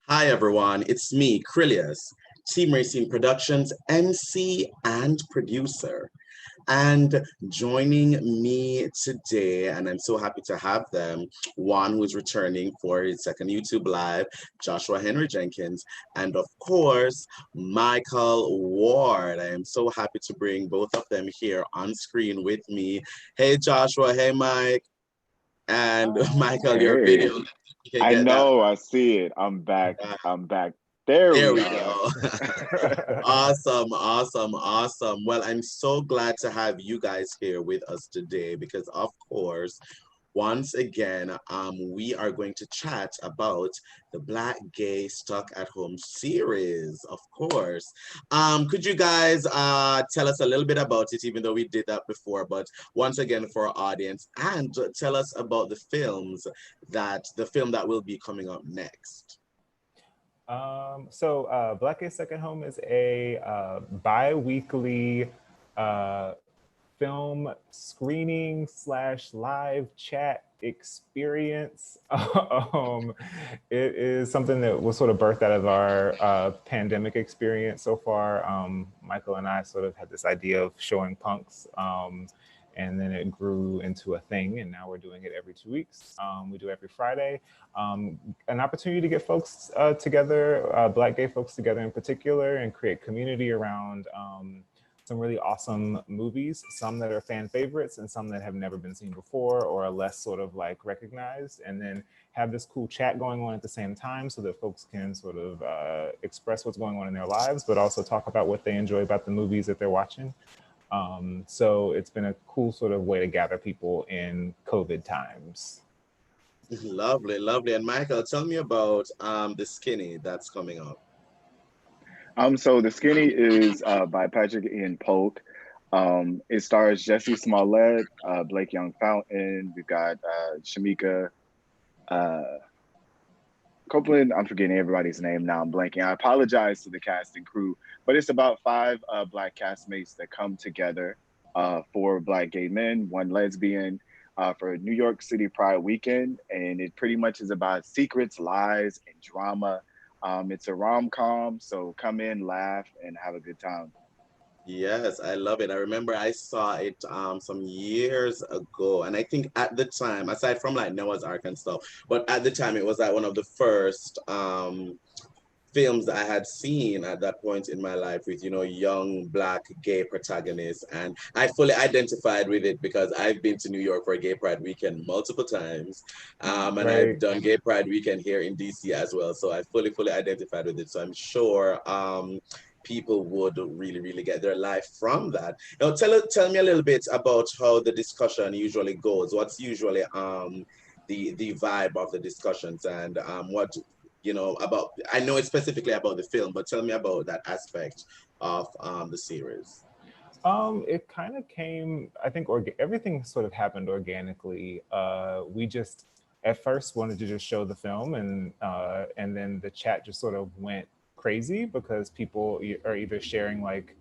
Hi everyone, it's me, Krylios, Team Racing Productions MC and producer. And joining me today, and I'm so happy to have them, one who is returning for his second YouTube live, Joshua Henry Jenkins, and of course, Michael Ward. I am so happy to bring both of them here on screen with me. Hey Joshua, hey Mike, and Michael, your Hey, video. You can I get that. know, I see it. I'm back. I'm back. There There we we are. go. Awesome, awesome, awesome. Well, I'm so glad to have you guys here with us today because, of course, once again, we are going to chat about the Black Gay Stuck at Home series, of course. Could you guys tell us a little bit about it, even though we did that before, but once again for our audience, and tell us about the film that will be coming up next. Black Gay Second Home is a bi-weekly uh, film screening slash live chat experience. It is something that was sort of birthed out of our pandemic experience so far. Michael and I sort of had this idea of showing punks. And then it grew into a thing, and now we're doing it every 2 weeks. We do every Friday. An opportunity to get folks together, Black gay folks together in particular, and create community around some really awesome movies, some that are fan favorites and some that have never been seen before or are less sort of like recognized, and then have this cool chat going on at the same time so that folks can sort of express what's going on in their lives, but also talk about what they enjoy about the movies that they're watching. So it's been a cool sort of way to gather people in COVID times. Lovely, lovely. And Michael, tell me about the skinny that's coming up. So The Skinny is by Patrik-Ian Polk. It stars Jesse Smollett, Blake Young Fountain. We've got Shamika uh, Copeland. I'm forgetting everybody's name now. I'm blanking. I apologize to the cast and crew, but it's about five Black castmates that come together, four Black gay men, one lesbian, for New York City Pride weekend. And it pretty much is about secrets, lies, and drama. It's a rom-com, so come in, laugh, and have a good time. Yes, I love it. I remember I saw it some years ago, and I think at the time, aside from like Noah's Ark and stuff, but at the time it was like one of the first films that I had seen at that point in my life with, young black gay protagonists. And I fully identified with it because I've been to New York for a gay pride weekend multiple times. And I've Right. done gay pride weekend here in DC as well. So I fully identified with it. So I'm sure people would really, really get their life from that. Now, tell me a little bit about how the discussion usually goes. What's usually the vibe of the discussions and what about, I know it's specifically about the film, but tell me about that aspect of the series. It kind of came, I think, everything sort of happened organically. We just at first wanted to just show the film, and then the chat just sort of went crazy because people are either sharing like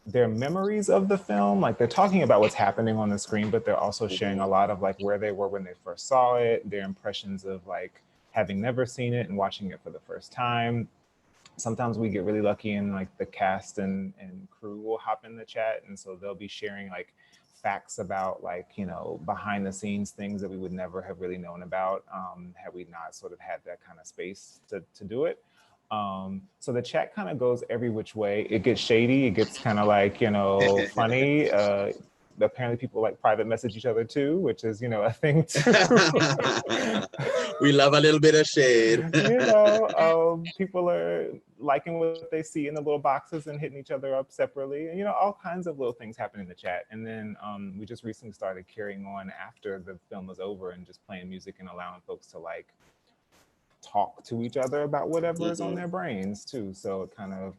their memories of the film, like they're talking about what's happening on the screen, but they're also sharing a Mhm. lot of like where they were when they first saw it, their impressions of like having never seen it and watching it for the first time. Sometimes we get really lucky and like the cast and crew will hop in the chat, and so they'll be sharing like facts about like behind the scenes things that we would never have really known about had we not sort of had that kind of space to do it. So the chat kind of goes every which way. It gets shady, it gets kind of like funny. Apparently people like private message each other too, which is a thing too. We love a little bit of shade. People are liking what they see in the little boxes and hitting each other up separately, and all kinds of little things happen in the chat. And then we just recently started carrying on after the film was over and just playing music and allowing folks to like talk to each other about whatever is on Mhm. their brains too. So it kind of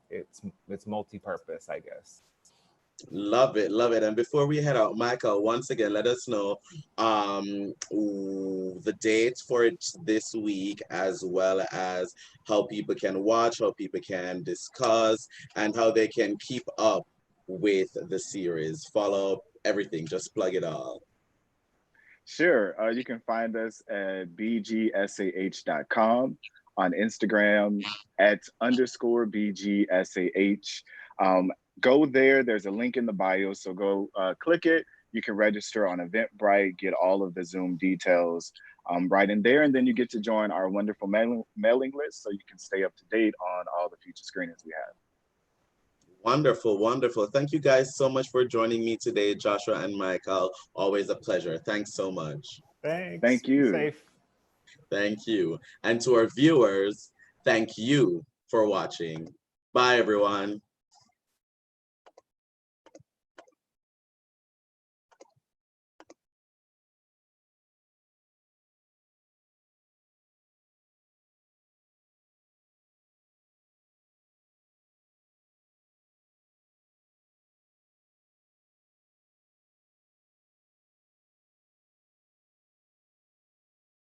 it's multi-purpose, I guess. Love it, love it. And before we head out, Michael, once again, let us know the dates for it this week, as well as how people can watch, how people can discuss, and how they can keep up with the series. Follow everything, just plug it all. Sure. You can find us at bgsah.com. on Instagram @_BGSAH. Go there. There's a link in the bio. So go click it. You can register on Eventbrite, get all of the Zoom details right in there. And then you get to join our wonderful mailing list so you can stay up to date on all the future screenings we have. Wonderful, wonderful. Thank you guys so much for joining me today, Joshua and Michael. Always a pleasure. Thanks so much. Thanks. Thank you. Be safe. Thank you. And to our viewers, thank you for watching. Bye, everyone.